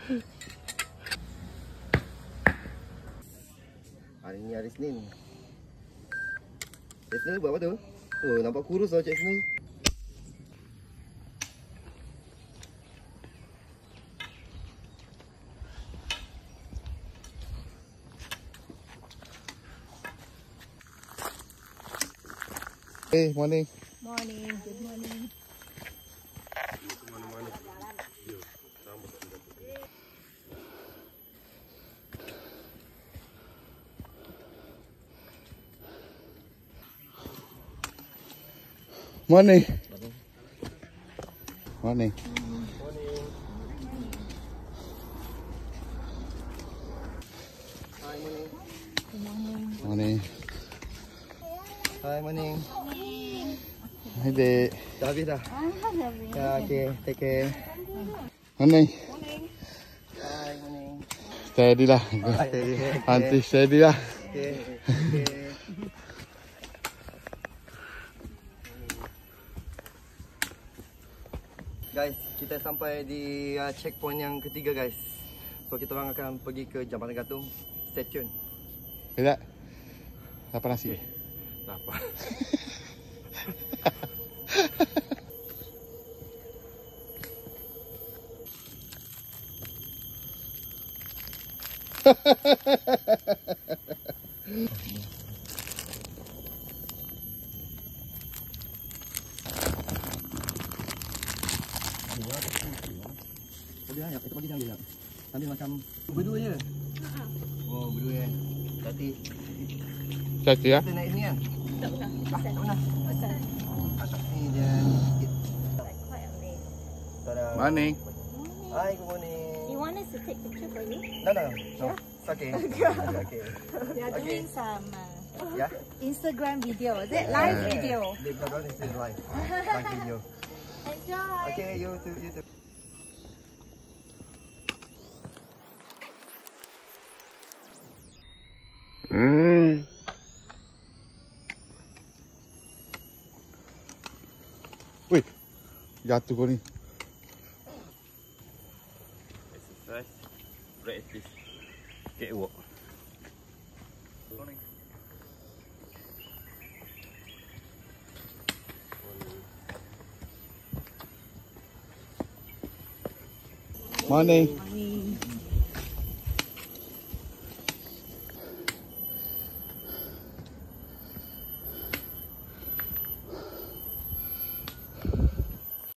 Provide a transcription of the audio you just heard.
Hari ni hari Senin. Cik Senul buat apa tu? Oh, nampak kurus lah Cik Senul. Hey, morning. Morning, good morning. Morning. Morning. Hi, morning. Good morning. Morning. Hi, morning. Hi, Dek. Dah habis dah? Ya, okay. Take care. Morning. Hi, morning. Steady lah. Okay. Aunty steady lah. Okay. Okay. Guys, kita sampai di checkpoint yang ketiga guys. So kita orang akan pergi ke Jambatan Gantung. Stay tune. Tidak. Lapar nasi. Lapar. Dia kita bagi dia. Sambil macam berdua je. Oh, berdua ya. Hati. Cati ya. Kita naik sini kan? Tak pernah. Tak pernah. Pasal Atas ni dia sikit. like quite a late. Tada. Morning. Hi, good morning. You want us to take picture for you? No. It's okay. Okay. We are Okay. doing some Yeah. Instagram video. Is it live video? Live not this is live. Live video. Enjoy. Okay, you too. Wih, jatuh kau ni. Exercise, practice, catwalk. Morning. Morning.